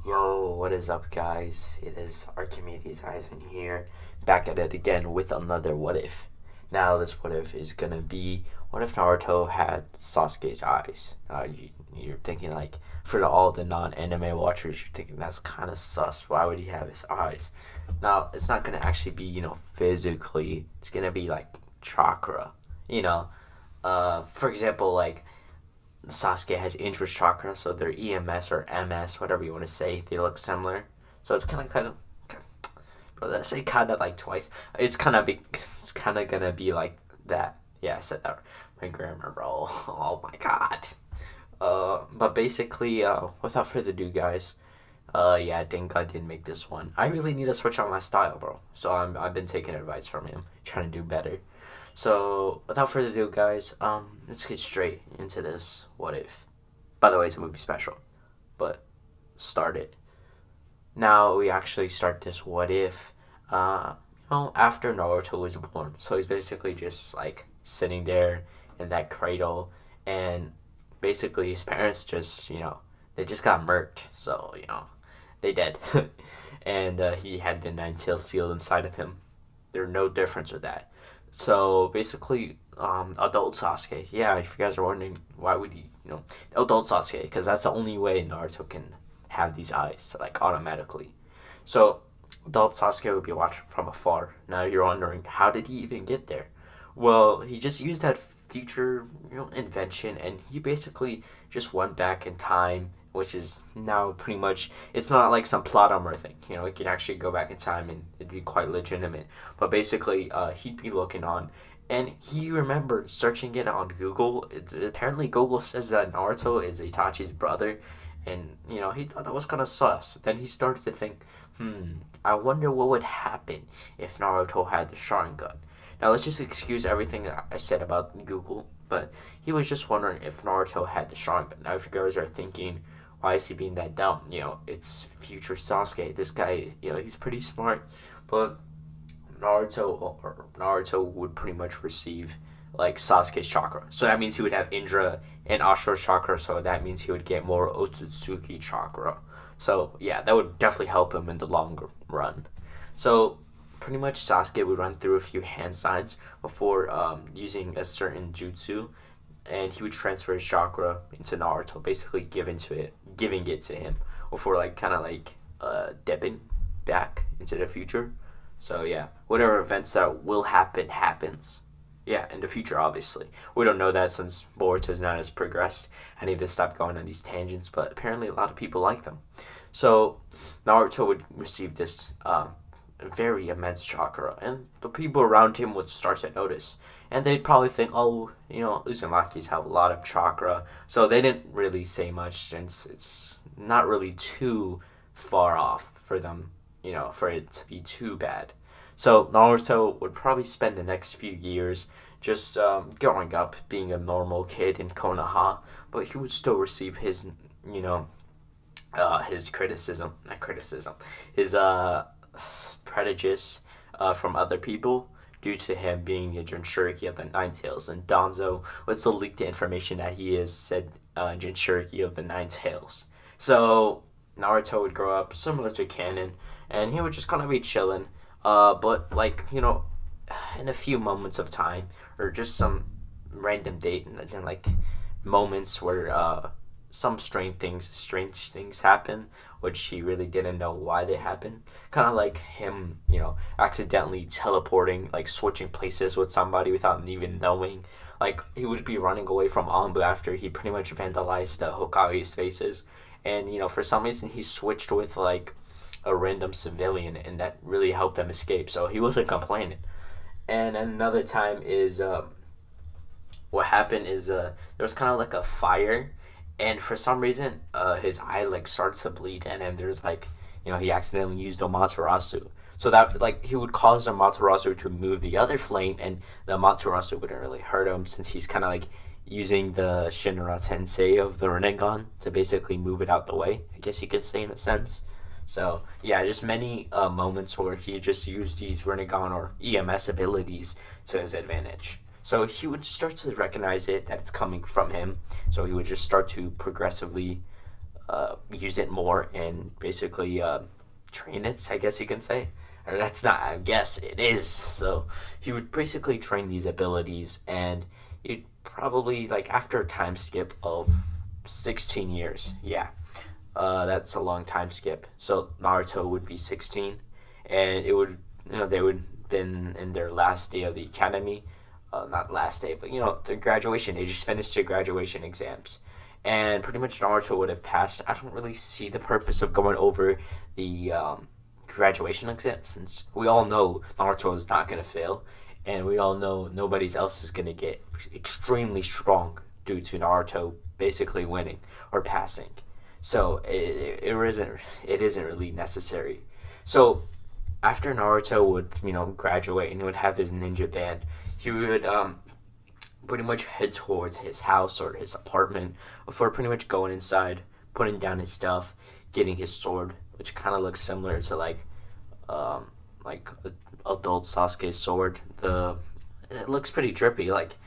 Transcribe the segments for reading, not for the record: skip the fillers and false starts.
Yo, what is up, guys? It is Archimedes Aizen here, back at it again with another what if. Now, this what if is gonna be what if Naruto had Sasuke's eyes? You're thinking, like, for all the non anime watchers, you're thinking that's kind of sus. Why would he have his eyes? Now, it's not gonna actually be, physically, it's gonna be like chakra. You know, for example, like, Sasuke has interest chakra, so they're EMS or MS, whatever you want to say. They look similar, so it's kind of. Bro, did I say kind of like twice? It's kind of gonna be like that. Yeah, I said that. My grammar, bro. Oh my god. But basically, without further ado, guys. Yeah, DankGod didn't make this one. I really need to switch on my style, bro. So I've been taking advice from him, trying to do better. So, without further ado, guys, let's get straight into this what if. By the way, it's a movie special, but start it. Now we actually start this what if, after Naruto was born. So he's basically just like sitting there in that cradle, and basically his parents just, they just got murked. So, they dead. And he had the nine tails sealed inside of him. There's no difference with that. So basically, adult Sasuke. Yeah, if you guys are wondering why would he, adult Sasuke, because that's the only way Naruto can have these eyes, like, automatically. So adult Sasuke would be watching from afar. Now you're wondering, how did he even get there? Well, he just used that future, invention, and he basically just went back in time, which is now pretty much, it's not like some plot armor thing. He can actually go back in time and it'd be quite legitimate. But basically, he'd be looking on, and he remembered searching it on Google. Apparently Google says that Naruto is Itachi's brother, and he thought that was kind of sus. Then he started to think, I wonder what would happen if Naruto had the Sharingan. Now let's just excuse everything that I said about Google, but he was just wondering if Naruto had the Sharingan. Now if you guys are thinking, why is he being that dumb? It's future Sasuke. This guy, he's pretty smart, but Naruto would pretty much receive like Sasuke's chakra. So that means he would have Indra and Ashura's chakra. So that means he would get more Otsutsuki chakra. So yeah, that would definitely help him in the longer run. So pretty much Sasuke would run through a few hand signs before using a certain jutsu, and he would transfer his chakra into Naruto, basically giving it to him before dipping back into the future. So yeah, whatever events that will happen happens. Yeah, in the future, obviously. We don't know that since Boruto is not as progressed. I need to stop going on these tangents, but apparently a lot of people like them. So Naruto would receive this very immense chakra, and the people around him would start to notice. And they'd probably think, oh, Uzumakis have a lot of chakra. So they didn't really say much, since it's not really too far off for them, for it to be too bad. So Naruto would probably spend the next few years just growing up, being a normal kid in Konoha, but he would still receive his, his prejudice from other people, due to him being a Jinchuriki of the Nine Tails, and Danzo would still leak the information that he is said Jinchuriki of the Nine Tails. So Naruto would grow up similar to canon, and he would just kind of be chilling, but in a few moments of time, or just some random date, and like moments where some strange things happen, which he really didn't know why they happened. Kind of like him, accidentally teleporting, like switching places with somebody without even knowing. Like, he would be running away from Anbu after he pretty much vandalized the Hokage's faces, and for some reason he switched with like a random civilian, and that really helped them escape. So he wasn't complaining. And another time is what happened is there was kind of like a fire, and for some reason his eye like started to bleed, and then there's like, he accidentally used Amaterasu, so that like he would cause Amaterasu to move the other flame, and the Amaterasu wouldn't really hurt him, since he's kind of like using the Shinra Tensei of the Rinnegan to basically move it out the way, I guess you could say, in a sense. So yeah, just many moments where he just used these Rinnegan or EMS abilities to his advantage. So he would start to recognize it, that it's coming from him. So he would just start to progressively use it more and basically train it, I guess you can say. Or that's not, I guess it is. So he would basically train these abilities, and you'd probably, like, after a time skip of 16 years, yeah, that's a long time skip. So Naruto would be 16, and it would, they would been in their last day of the academy. Not last day, but their graduation. They just finished their graduation exams, and pretty much Naruto would have passed. I don't really see the purpose of going over the graduation exam, since we all know Naruto is not going to fail, and we all know nobody else is going to get extremely strong due to Naruto basically winning or passing. So it isn't really necessary. So after Naruto would graduate and he would have his ninja band, he would pretty much head towards his house or his apartment before pretty much going inside, putting down his stuff, getting his sword, which kind of looks similar to like adult Sasuke's sword. It looks pretty drippy. Like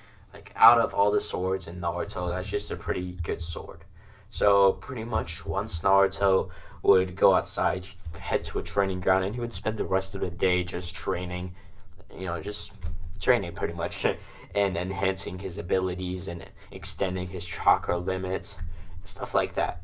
out of all the swords in Naruto, that's just a pretty good sword. So pretty much once Naruto would go outside, head to a training ground, and he would spend the rest of the day just training, just training pretty much, and enhancing his abilities and extending his chakra limits, stuff like that.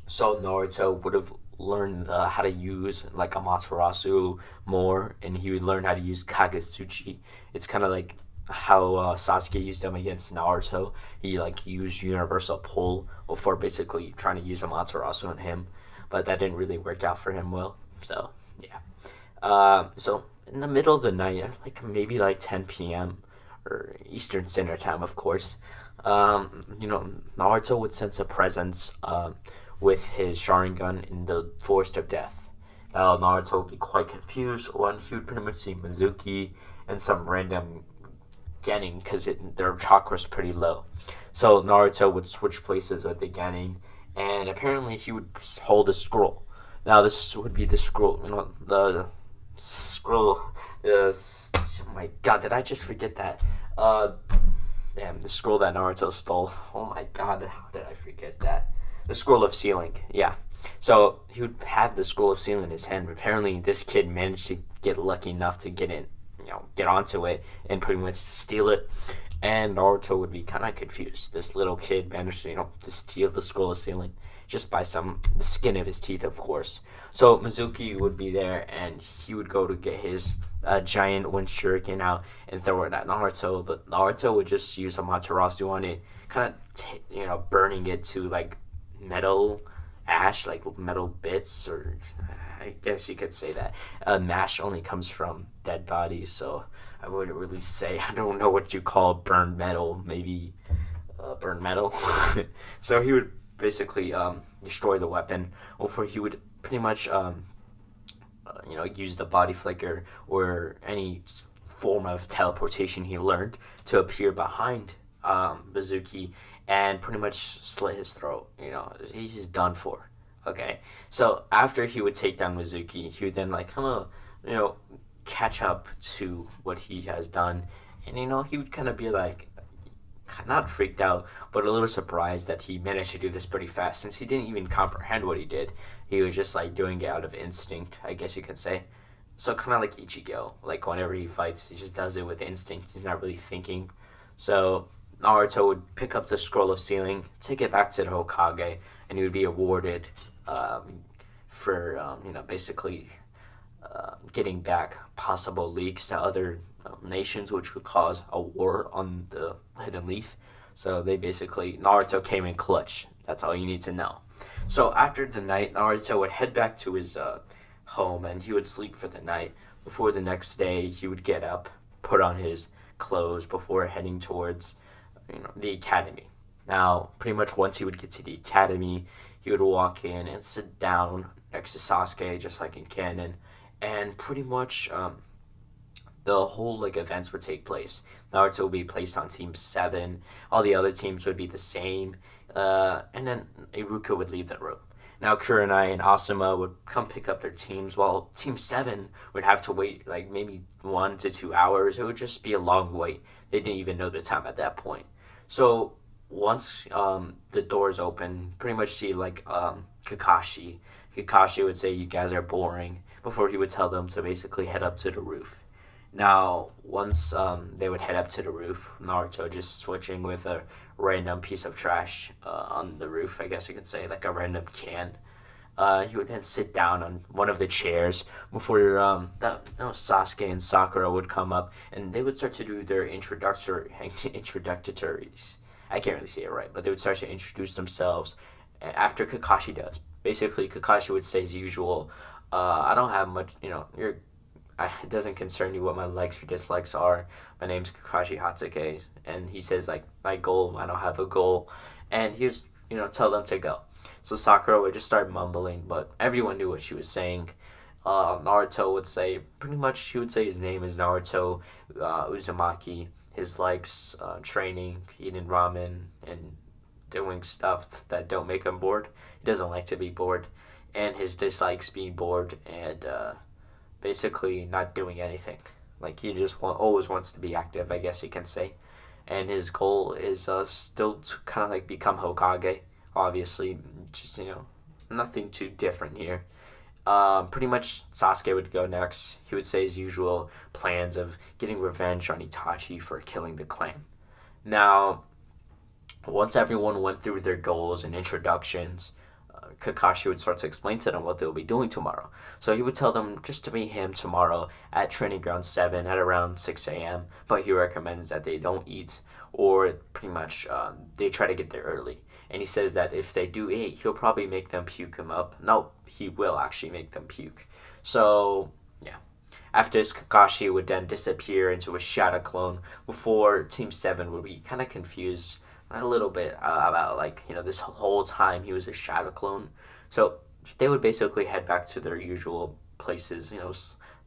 So Naruto would have learned how to use like Amaterasu more, and he would learn how to use Kagetsuchi. It's kind of like how Sasuke used them against Naruto. He like used Universal Pull before basically trying to use Amaterasu on him, but that didn't really work out for him well. So yeah. So in the middle of the night, maybe like 10 p.m. or Eastern Standard Time, of course, Naruto would sense a presence with his Sharingan in the Forest of Death. Now Naruto would be quite confused when he would pretty much see Mizuki and some random Genin, because their chakra's pretty low. So Naruto would switch places with the Genin, and apparently he would hold a scroll. Now this would be the scroll, the scroll. Oh my god, did I just forget that? The scroll that Naruto stole. Oh my god, how did I forget that? The scroll of sealing, yeah. So he would have the scroll of sealing in his hand. Apparently, this kid managed to get lucky enough to get onto it and pretty much steal it. And Naruto would be kind of confused. This little kid managed to steal the scroll of sealing just by the skin of his teeth, of course. So Mizuki would be there, and he would go to get his giant wind shuriken out and throw it at Naruto. But Naruto would just use Amaterasu on it, kind of burning it to like metal ash, like metal bits, or I guess you could say that. Mash only comes from dead bodies, so I wouldn't really say. I don't know what you call burned metal. Maybe burned metal. So he would basically destroy the weapon, or he would pretty much use the body flicker or any form of teleportation he learned to appear behind Mizuki and pretty much slit his throat. He's just done for. Okay, so after he would take down Mizuki, he would then catch up to what he has done, and he would kind of be like, not freaked out, but a little surprised that he managed to do this pretty fast, since he didn't even comprehend what he did. He was just like doing it out of instinct, I guess you could say. So kind of like Ichigo, like whenever he fights, he just does it with instinct. He's not really thinking. So Naruto would pick up the scroll of sealing, take it back to the Hokage, and he would be awarded for basically getting back possible leaks to other nations, which would cause a war on the Hidden Leaf. So Naruto came in clutch. That's all you need to know. So after the night, Naruto would head back to his home, and he would sleep for the night. Before the next day, he would get up, put on his clothes before heading towards the academy. Now, pretty much once he would get to the academy, he would walk in and sit down next to Sasuke, just like in canon, and pretty much the whole events would take place. Naruto would be placed on Team 7. All the other teams would be the same. And then Iruka would leave the room. Now Kurenai and Asuma would come pick up their teams, while Team 7 would have to wait maybe 1 to 2 hours. It would just be a long wait. They didn't even know the time at that point. So once the doors open, pretty much see like Kakashi. Kakashi would say, "You guys are boring," before he would tell them to basically head up to the roof. Now, once they would head up to the roof, Naruto just switching with a random piece of trash on the roof, I guess you could say, like a random can. He would then sit down on one of the chairs before Sasuke and Sakura would come up, and they would start to do their introductories. I can't really say it right, but they would start to introduce themselves after Kakashi does. Basically, Kakashi would say as usual, "I don't have much. It doesn't concern you what my likes or dislikes are. My name's Kakashi Hatsuke," and he says like, "My goal. I don't have a goal," and he was tell them to go. So Sakura would just start mumbling, but everyone knew what she was saying. Naruto would say, pretty much, she would say his name is Naruto Uzumaki. His likes, training, eating ramen, and doing stuff that don't make him bored. He doesn't like to be bored. And his dislikes being bored and basically not doing anything. Like, he just always wants to be active, I guess you can say. And his goal is still to kind of like become Hokage. Obviously, just nothing too different here. Pretty much Sasuke would go next. He would say his usual plans of getting revenge on Itachi for killing the clan. Now, once everyone went through their goals and introductions, Kakashi would start to explain to them what they'll be doing tomorrow. So he would tell them just to meet him tomorrow at Training Ground 7 at around 6 a.m. But he recommends that they don't eat, or pretty much they try to get there early. And he says that if they do eat, he'll probably make them puke him up. No, he will actually make them puke. So, yeah. After this, Kakashi would then disappear into a shadow clone before Team 7 would be kind of confused a little bit about, like, this whole time he was a shadow clone. So they would basically head back to their usual places,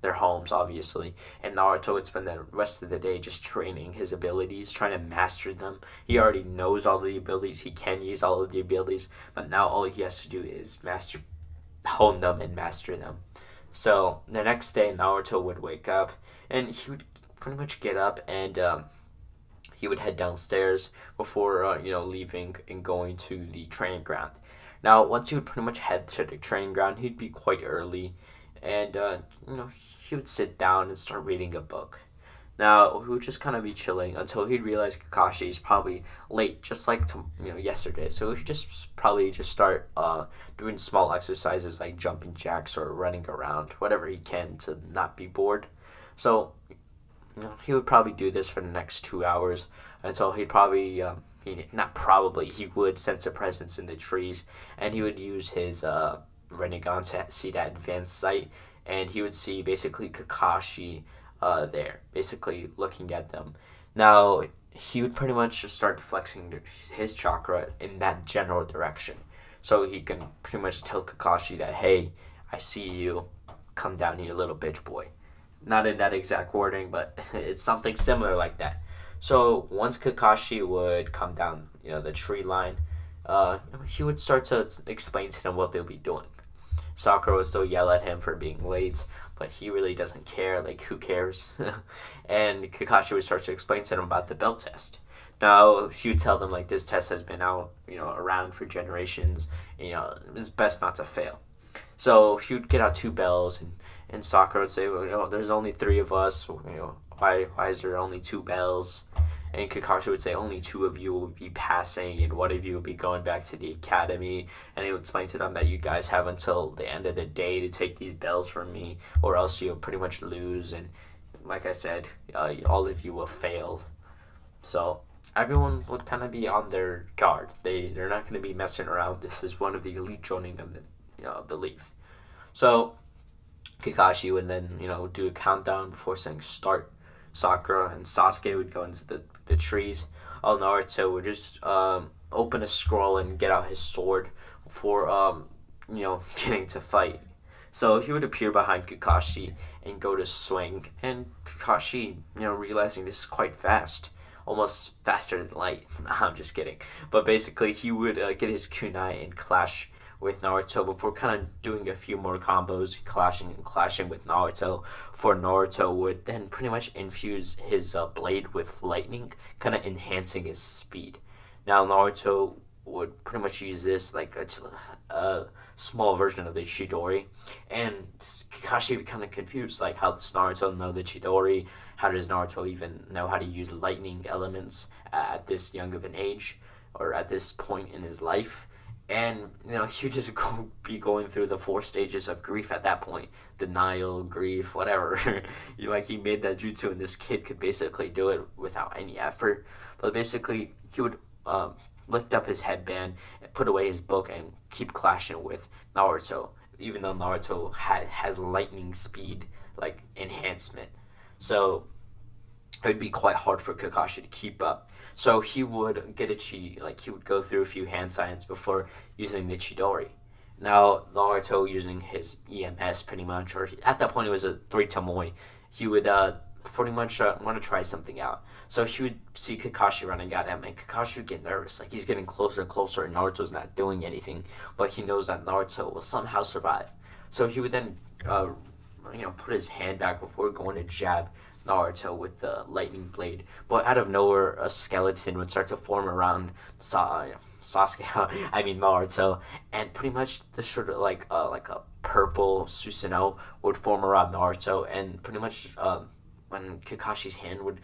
their homes, obviously. And Naruto would spend the rest of the day just training his abilities, trying to master them. He already knows all the abilities. He can use all of the abilities. But now all he has to do is hone them and master them. So the next day, Naruto would wake up, and he would pretty much get up and he would head downstairs before leaving and going to the training ground. Now, once he would pretty much head to the training ground, he'd be quite early, and he would sit down and start reading a book. Now, he would just kind of be chilling until he'd realize Kakashi is probably late, just like yesterday. So he'd probably start doing small exercises like jumping jacks or running around, whatever he can to not be bored. So he would probably do this for the next 2 hours until he'd probably, he would sense a presence in the trees, and he would use his Rinnegan to see that advanced sight, and he would see basically Kakashi there, basically looking at them. Now, he would pretty much just start flexing his chakra in that general direction. So he can pretty much tell Kakashi that, "Hey, I see you. Come down here, little bitch boy." Not in that exact wording, but it's something similar like that. So once Kakashi would come down, the tree line, he would start to explain to them what they'll be doing. Sakura would still yell at him for being late, but he really doesn't care. Like, who cares? And Kakashi would start to explain to them about the bell test. Now, he would tell them, like, this test has been out, around for generations. It's best not to fail. So he would get out 2 bells, and Sakura would say, "Well, there's only 3 of us. Why is there only 2 bells?" And Kakashi would say, "Only 2 of you will be passing, and 1 of you will be going back to the academy." And he would explain to them that you guys have until the end of the day to take these bells from me, or else you'll pretty much lose. And like I said, all of you will fail. So everyone would kind of be on their guard. They're not going to be messing around. This is one of the elite joining them, believe. So Kakashi would then, do a countdown before saying start. Sakura and Sasuke would go into the trees. Naruto would just open a scroll and get out his sword before, getting to fight. So he would appear behind Kakashi and go to swing. And Kakashi, realizing this is quite fast, almost faster than light. I'm just kidding. But basically, he would get his kunai and clash with Naruto before kind of doing a few more combos, clashing with Naruto. For Naruto would then pretty much infuse his blade with lightning, kind of enhancing his speed. Now Naruto would pretty much use this like a small version of the Chidori, and Kakashi would kind of confused like how does Naruto know the Chidori? How does Naruto even know how to use lightning elements at this young of an age or at this point in his life? And he would just be going through the four stages of grief at that point: denial, grief, whatever. He made that jutsu, and this kid could basically do it without any effort. But basically, he would lift up his headband, put away his book, and keep clashing with Naruto. Even though Naruto has lightning speed like enhancement, so it would be quite hard for Kakashi to keep up. So he would get a he would go through a few hand signs before using the Chidori. Now Naruto using his EMS pretty much, or at that point it was a 3 Tomoe, he would pretty much want to try something out. So he would see Kakashi running at him, and Kakashi would get nervous, like he's getting closer and closer, and Naruto's not doing anything, but he knows that Naruto will somehow survive. So he would then, put his hand back before going to jab Naruto with the lightning blade. But out of nowhere, a skeleton would start to form around Sasuke. I mean Naruto, and pretty much the sort of like a purple Susanoo would form around Naruto, and pretty much when Kakashi's hand would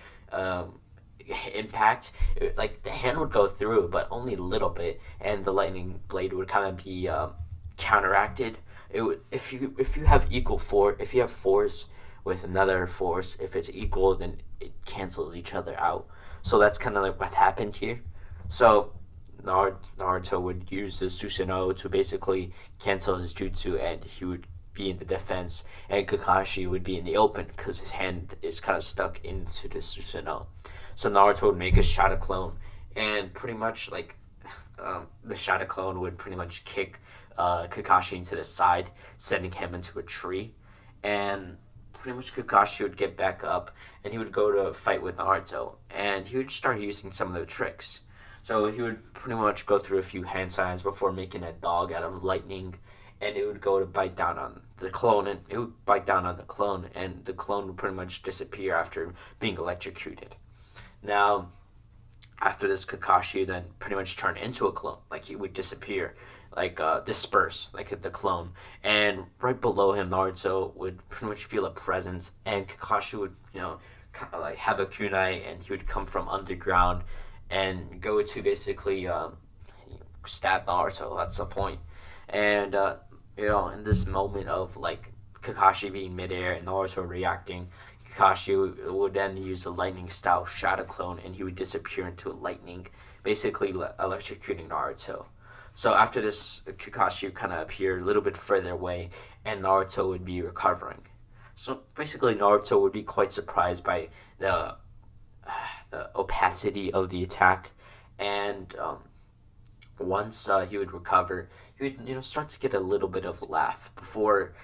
impact, like the hand would go through, but only a little bit, and the lightning blade would kind of be counteracted. It would, if you have if you have force with another force, if it's equal, then it cancels each other out. So that's kind of like what happened here. So Naruto would use the Susanoo to basically cancel his jutsu, and he would be in the defense, and Kakashi would be in the open because his hand is kind of stuck into the Susanoo. So Naruto would make a shadow clone, and pretty much like the shadow clone would pretty much kick Kakashi into the side, sending him into a tree, and pretty much Kakashi would get back up, and he would go to fight with Naruto, and he would start using some of the tricks. So he would pretty much go through a few hand signs before making a dog out of lightning, and it would go to bite down on the clone, and it would bite down on the clone, and the clone would pretty much disappear after being electrocuted. Now, after this, Kakashi then pretty much turned into a clone, like he would disappear, like disperse, like the clone, and right below him, Naruto would pretty much feel a presence, and Kakashi would, kind of like have a kunai, and he would come from underground and go to basically stab Naruto. That's the point. And in this moment of like Kakashi being midair and Naruto reacting, Kakashi would then use the lightning style shadow clone, and he would disappear into lightning, basically electrocuting Naruto. So after this, Kakashi would kind of appear a little bit further away, and Naruto would be recovering. So basically, Naruto would be quite surprised by the opacity of the attack, and once he would recover, he would start to get a little bit of a laugh before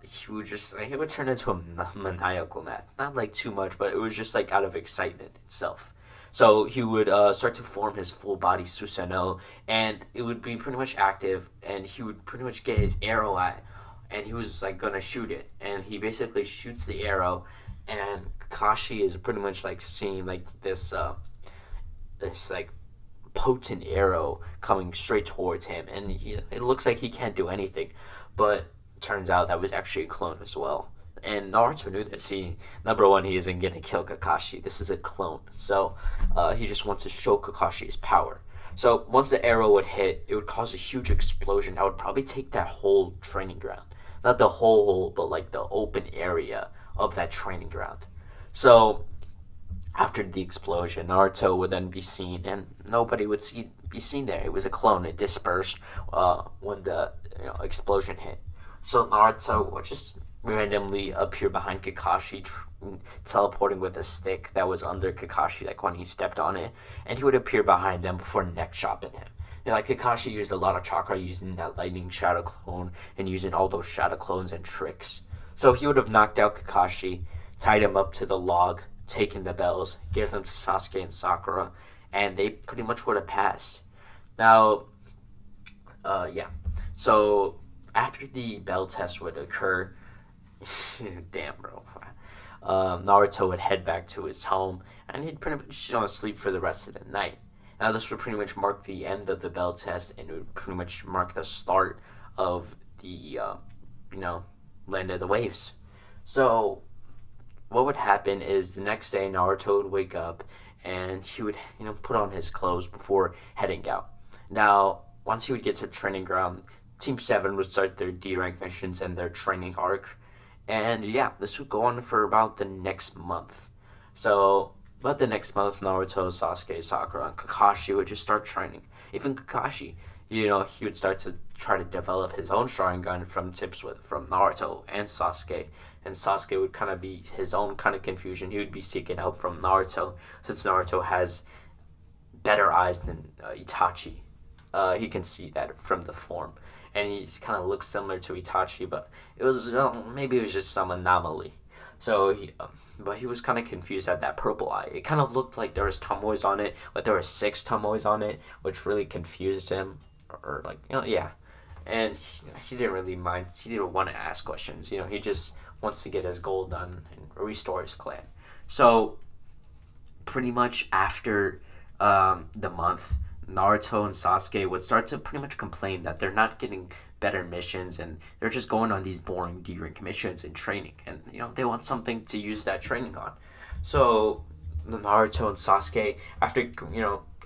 he would turn into a maniacal laugh. Not like too much, but it was just like out of excitement itself. So he would start to form his full body Susanoo, and it would be pretty much active, and he would pretty much get his arrow at, and he was like gonna shoot it, and he basically shoots the arrow, and Kakashi is pretty much like seeing like this like potent arrow coming straight towards him, and it looks like he can't do anything, but turns out that was actually a clone as well. And Naruto knew this. Number one, he isn't gonna kill Kakashi. This is a clone, so he just wants to show Kakashi his power. So once the arrow would hit, it would cause a huge explosion that would probably take that whole training ground. Not the whole hole, but like the open area of that training ground. So after the explosion, Naruto would then be seen, and nobody would be seen there. It was a clone. It dispersed when the explosion hit. So Naruto would just randomly appear behind Kakashi, teleporting with a stick that was under Kakashi, like when he stepped on it, and he would appear behind them before neck chopping him. Like Kakashi used a lot of chakra using that lightning shadow clone and using all those shadow clones and tricks. So he would have knocked out Kakashi, tied him up to the log, taken the bells, gave them to Sasuke and Sakura, and they pretty much would have passed. Now, so after the bell test would occur, damn, bro. Naruto would head back to his home, and he'd pretty much sleep for the rest of the night. Now this would pretty much mark the end of the bell test, and it would pretty much mark the start of the Land of the Waves. So what would happen is the next day Naruto would wake up and he would put on his clothes before heading out. Now once he would get to training ground, Team 7 would start their D rank missions and their training arc. And yeah, this would go on for about the next month. So about the next month, Naruto, Sasuke, Sakura, and Kakashi would just start training. Even Kakashi, he would start to try to develop his own Sharingan from tips from Naruto and Sasuke. And Sasuke would kind of be his own kind of confusion. He would be seeking help from Naruto, since Naruto has better eyes than Itachi. He can see that from the form, and he kind of looks similar to Itachi, but it was maybe it was just some anomaly. So but he was kind of confused at that purple eye. It kind of looked like there was tomoes on it, but there were 6 tomoes on it, which really confused him, or yeah. And he didn't really mind. He didn't want to ask questions. He just wants to get his goal done and restore his clan. So pretty much after the month, Naruto and Sasuke would start to pretty much complain that they're not getting better missions, and they're just going on these boring D-rank missions and training, and they want something to use that training on. So Naruto and Sasuke, after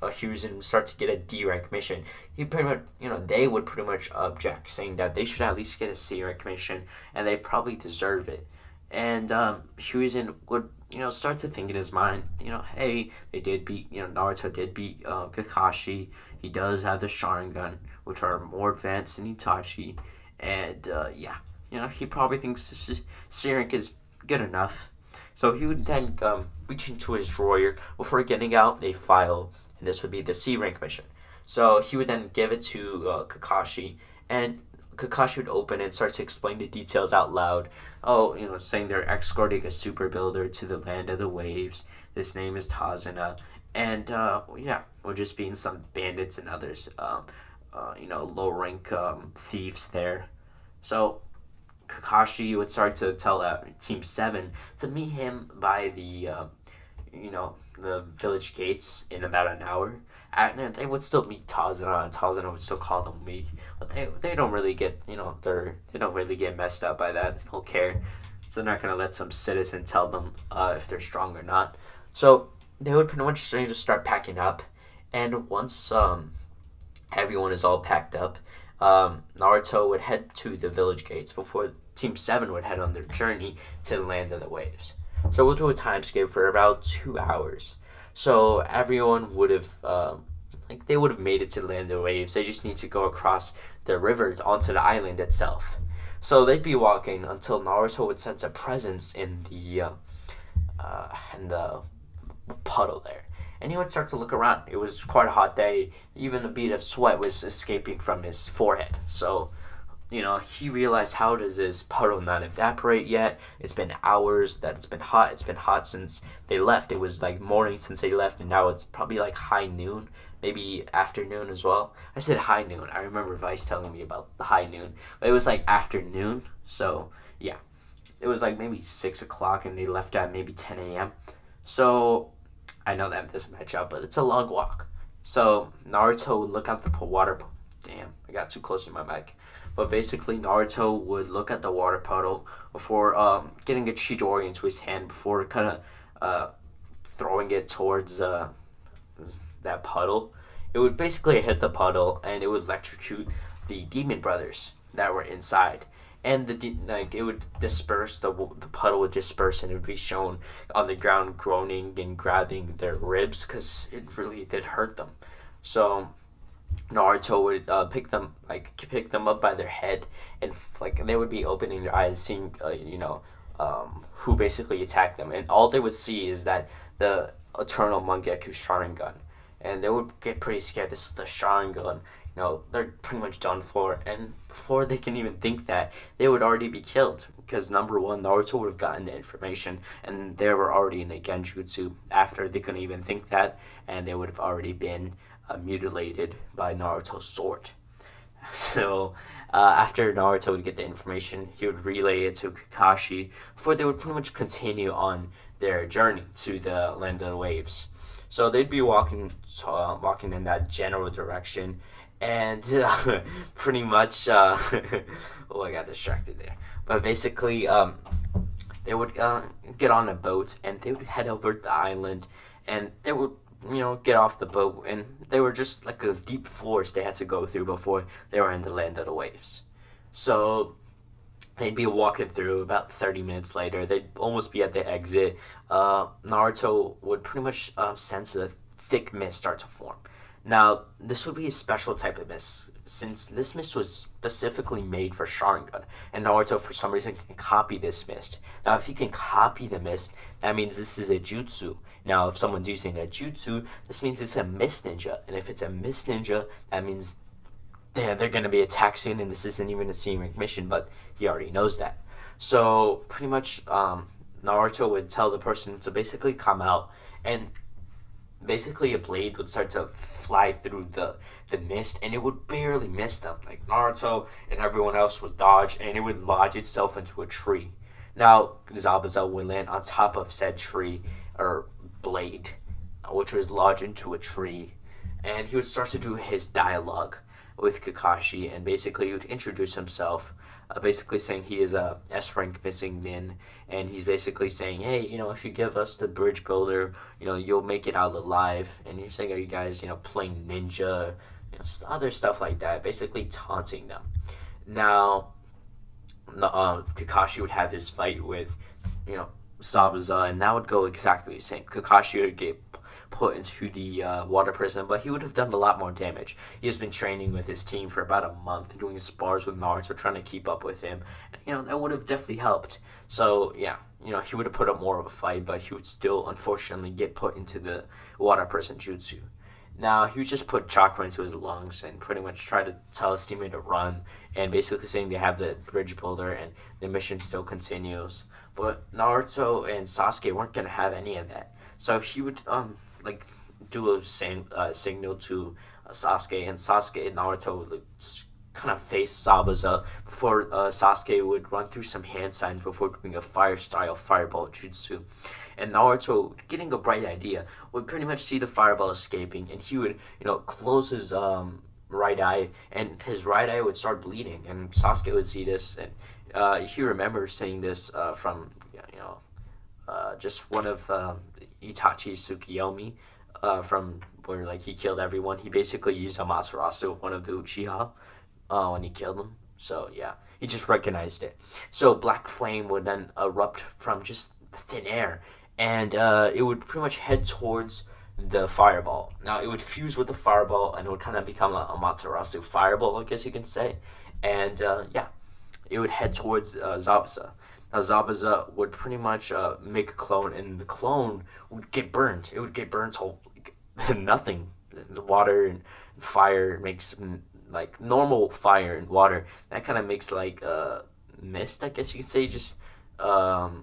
Hiruzen start to get a D-rank mission, he pretty much they would pretty much object, saying that they should at least get a C-rank mission and they probably deserve it. And Hiruzen would start to think in his mind, hey, they did beat, Naruto did beat Kakashi. He does have the Sharingan, which are more advanced than Itachi. And he probably thinks this C-rank is good enough. So he would then reach into his drawer before getting out a file, and this would be the C-rank mission. So he would then give it to Kakashi, and Kakashi would open it and start to explain the details out loud. Saying they're escorting a super builder to the Land of the Waves. This name is Tazuna. And, we're just being some bandits and others, low rank thieves there. So Kakashi would start to tell Team 7 to meet him by the village gates in about an hour. And they would still meet Tazuna, and Tazuna would still call them weak, but they don't really get they don't really get messed up by that. They don't care, so they're not gonna let some citizen tell them if they're strong or not. So they would pretty much just start packing up, and once everyone is all packed up, Naruto would head to the village gates before Team 7 would head on their journey to the Land of the Waves. So we'll do a time skip for about 2 hours. So everyone would have, they would have made it to the Land of the Waves. They just need to go across the river onto the island itself. So they'd be walking until Naruto would sense a presence in the puddle there. And he would start to look around. It was quite a hot day. Even a bead of sweat was escaping from his forehead. So he realized, how does this puddle not evaporate yet? It's been hours that it's been hot. It's been hot since they left. It was like morning since they left, and now it's probably like high noon, maybe afternoon as well. I said high noon. I remember Vice telling me about the high noon, but it was like afternoon. So yeah, it was like maybe 6 o'clock, and they left at maybe 10 a.m. So I know that doesn't match up, but it's a long walk. So Naruto would look at the water. Damn, I got too close to my mic. But basically, Naruto would look at the water puddle before getting a Chidori into his hand, before kind of throwing it towards that puddle. It would basically hit the puddle, and it would electrocute the demon brothers that were inside. And it would disperse, the puddle would disperse, and it would be shown on the ground groaning and grabbing their ribs, because it really did hurt them. So Naruto would pick them up by their head, and they would be opening their eyes, seeing who basically attacked them, and all they would see is that the Eternal Mangekyou Sharingan, and they would get pretty scared. This is the Sharingan. They're pretty much done for, and before they can even think that, they would already be killed, because number one, Naruto would have gotten the information, and they were already in the Genjutsu after they couldn't even think that, and they would have already been mutilated by Naruto's sword. So after Naruto would get the information, he would relay it to Kakashi before they would pretty much continue on their journey to the Land of the Waves. So they'd be walking in that general direction, and pretty much. Oh, I got distracted there. But basically, they would get on a boat and they would head over the island, and they would get off the boat, and they were just like a deep forest they had to go through before they were in the land of the waves. So they'd be walking through. About 30 minutes later, they'd almost be at the exit. Naruto would pretty much sense a thick mist start to form. Now, this would be a special type of mist, since this mist was specifically made for Sharingan, and Naruto, for some reason, can copy this mist. Now, if he can copy the mist, that means this is a jutsu. Now, if someone's using a jutsu, this means it's a mist ninja, and if it's a mist ninja, that means they're going to be attacked soon, and this isn't even a scenic mission, but he already knows that. So, pretty much, Naruto would tell the person to basically come out, and basically a blade would start to fly through the mist, and it would barely miss them. Like, Naruto and everyone else would dodge, and it would lodge itself into a tree. Now, Zabuza would land on top of said tree, or blade, which was lodged into a tree, and he would start to do his dialogue with Kakashi, and basically he would introduce himself, basically saying he is a S rank missing nin, and he's basically saying, hey, if you give us the bridge builder, you'll make it out alive. And he's saying, are you guys, playing ninja, other stuff like that, basically taunting them. Now, Kakashi would have his fight with, Zabuza, and that would go exactly the same. Kakashi would get put into the water prison, but he would have done a lot more damage. He has been training with his team for about a month, doing spars with Naruto, trying to keep up with him. And, that would have definitely helped. So, yeah, he would have put up more of a fight, but he would still, unfortunately, get put into the water prison jutsu. Now, he would just put chakra into his lungs and pretty much try to tell his teammate to run, and basically saying they have the bridge builder and the mission still continues. But Naruto and Sasuke weren't going to have any of that. So he would do a signal to Sasuke, and Sasuke and Naruto would kind of face Zabuza before Sasuke would run through some hand signs before doing a fire style fireball jutsu. And Naruto, getting a bright idea, would pretty much see the fireball escaping, and he would close his right eye, and his right eye would start bleeding, and Sasuke would see this, and he remembers seeing this from just one of Itachi's Tsukiyomi, from where he killed everyone. He basically used Amaterasu, one of the Uchiha, when he killed them. So yeah, he just recognized it. So black flame would then erupt from just thin air, and it would pretty much head towards the fireball. Now it would fuse with the fireball, and it would kind of become a Amaterasu fireball, I guess you can say. And yeah, it would head towards Zabuza. Now Zabuza would pretty much make a clone, and the clone would get burnt. It would get burnt to nothing. The water and fire makes normal fire and water. That kind of makes mist, I guess you could say, just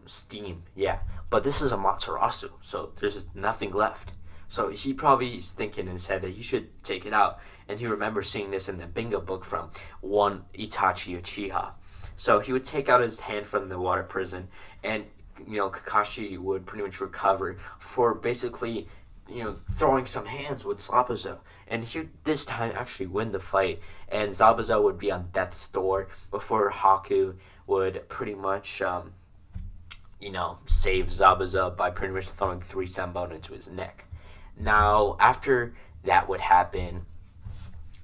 steam. Yeah, but this is a Materasu, so there's nothing left. So he probably is thinking and said that he should take it out, and he remembers seeing this in the bingo book from one Itachi Uchiha. So he would take out his hand from the water prison, and Kakashi would pretty much recover for basically throwing some hands with Zabuza, and he would this time actually win the fight, and Zabuza would be on death's door before Haku would pretty much save Zabuza by pretty much throwing 3 senbon into his neck. Now after that would happen,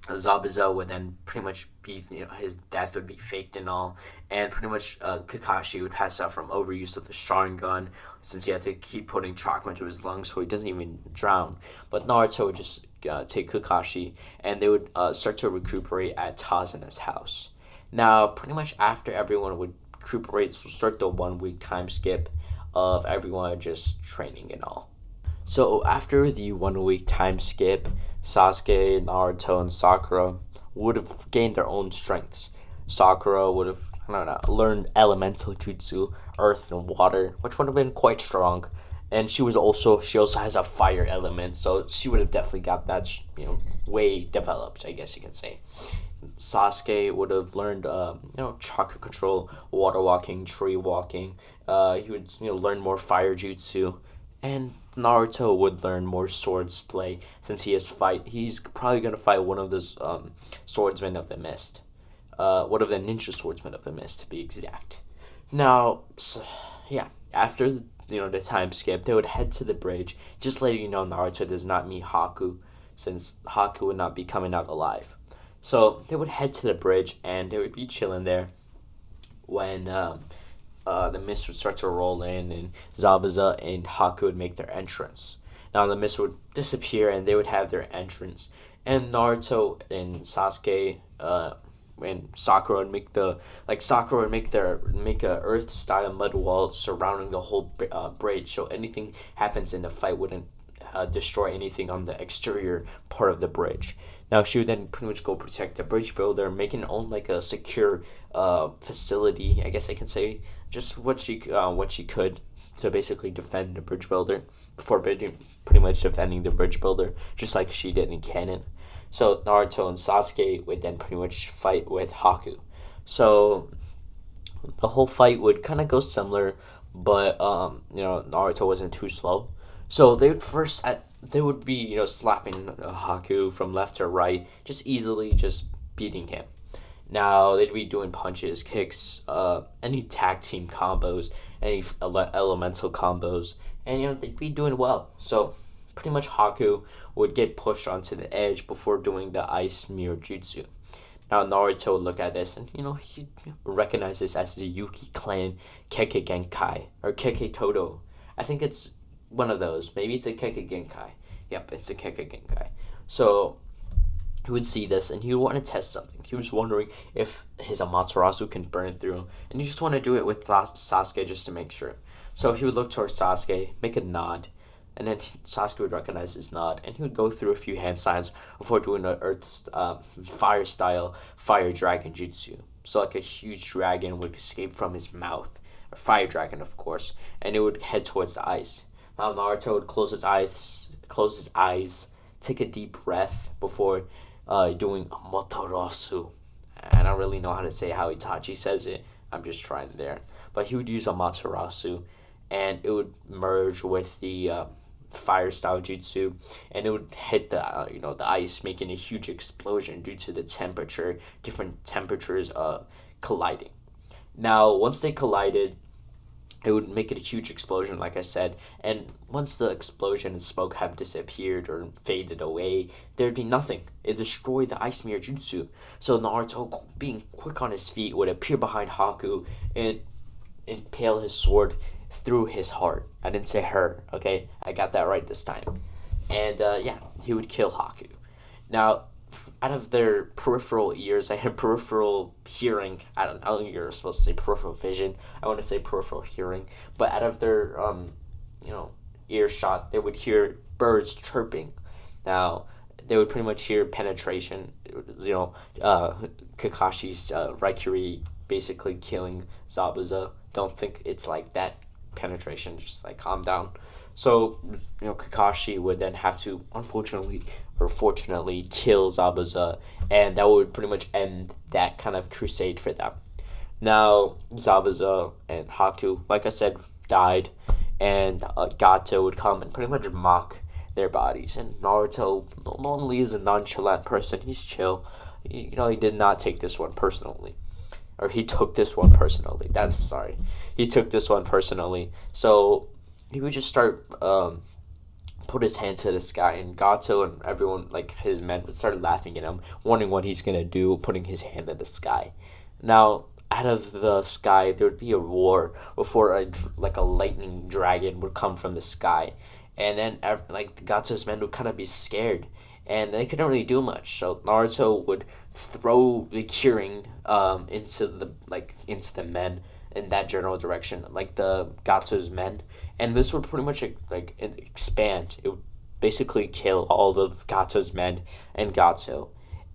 Zabuza would then pretty much be, his death would be faked and all, and pretty much Kakashi would pass out from overuse of the Sharingan, since he had to keep putting chakra into his lungs so he doesn't even drown. But Naruto would just take Kakashi, and they would start to recuperate at Tazuna's house. Now, pretty much after everyone would recuperate, so start the 1 week time skip of everyone just training and all. So after the 1 week time skip, Sasuke, Naruto, and Sakura would have gained their own strengths. Sakura would have, learned elemental jutsu, earth and water, which would have been quite strong. And she also has a fire element, so she would have definitely got that, way developed, I guess you can say. Sasuke would have learned, chakra control, water walking, tree walking. He would, learn more fire jutsu. And Naruto would learn more swordsplay since he's probably gonna fight one of those swordsmen of the mist, one of the ninja swordsmen of the mist to be exact. Now, so, yeah, after the time skip, they would head to the bridge, just letting you know Naruto does not meet Haku, since Haku would not be coming out alive. So they would head to the bridge and they would be chilling there when the mist would start to roll in and Zabuza and Haku would make their entrance. Now the mist would disappear and they would have their entrance. And Naruto and Sasuke and Sakura would make a earth style mud wall surrounding the whole bridge, so anything happens in the fight wouldn't destroy anything on the exterior part of the bridge. Now she would then pretty much go protect the bridge builder, making it own like a secure facility. I guess I can say just what she could to basically defend the bridge builder before pretty much defending the bridge builder, just like she did in canon. So Naruto and Sasuke would then pretty much fight with Haku. So the whole fight would kind of go similar, but Naruto wasn't too slow. So they would be slapping Haku from left to right, just easily just beating him. Now they'd be doing punches, kicks, any tag team combos, any elemental combos, and they'd be doing well. So pretty much Haku would get pushed onto the edge before doing the ice mirror jutsu. Now Naruto would look at this and he recognizes this as the Yuki clan Keke Genkai or Keke Todo. I think it's one of those. Maybe it's a Keke Genkai. Yep, it's a Keke Genkai. So he would see this and he would want to test something. He was wondering if his Amaterasu can burn through, and he just want to do it with Sasuke just to make sure. So he would look towards Sasuke, make a nod, and then Sasuke would recognize his nod, and he would go through a few hand signs before doing the fire style fire dragon jutsu. So like a huge dragon would escape from his mouth, a fire dragon of course, and it would head towards the ice. Now Naruto would close his eyes, take a deep breath before doing Amaterasu. I don't really know how to say how Itachi says it. I'm just trying there. But he would use Amaterasu, and it would merge with the fire style jutsu, and it would hit the ice, making a huge explosion due to the different temperatures colliding. Now once they collided, it would make it a huge explosion, like I said, and once the explosion and smoke have disappeared or faded away, there'd be nothing. It destroyed the ice mirror jutsu. So Naruto, being quick on his feet, would appear behind Haku and impale his sword through his heart. I didn't say her, okay? I got that right this time. And he would kill Haku. Now, out of their peripheral ears, I had peripheral hearing. I don't know, you're supposed to say peripheral vision. I want to say peripheral hearing. But out of their, earshot, they would hear birds chirping. Now, they would pretty much hear penetration. Kakashi's Raikiri basically killing Zabuza. Don't think it's like that penetration, just like calm down. So, Kakashi would then have to, unfortunately or fortunately, kill Zabuza, and that would pretty much end that kind of crusade for them. Now, Zabuza and Haku, like I said, died, and Gato would come and pretty much mock their bodies. And Naruto normally is a nonchalant person. He's chill. He did not take this one personally. Or he took this one personally. He took this one personally. So he would just start put his hand to the sky, and Gato and everyone, like his men, would start laughing at him, wondering what he's gonna do, putting his hand in the sky. Now, out of the sky, there would be a roar before a lightning dragon would come from the sky, and then Gato's men would kind of be scared, and they couldn't really do much. So Naruto would throw the curing into the men in that general direction, like the Gato's men, and this would pretty much expand. It would basically kill all of Gato's men and Gato,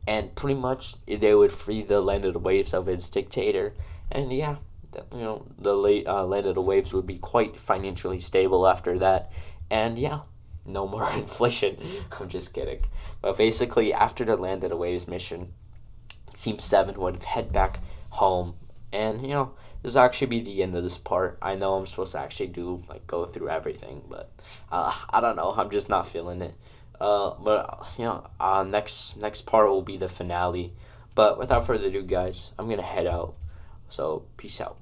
and pretty much they would free the land of the waves of its dictator, and the late land of the waves would be quite financially stable after that, and no more inflation. I'm just kidding. But basically, after the land of the waves mission, Team 7 would head back home And this will actually be the end of this part. I know I'm supposed to actually do like go through everything, but I don't know. I'm just not feeling it. But next part will be the finale. But without further ado, guys, I'm gonna head out. So peace out.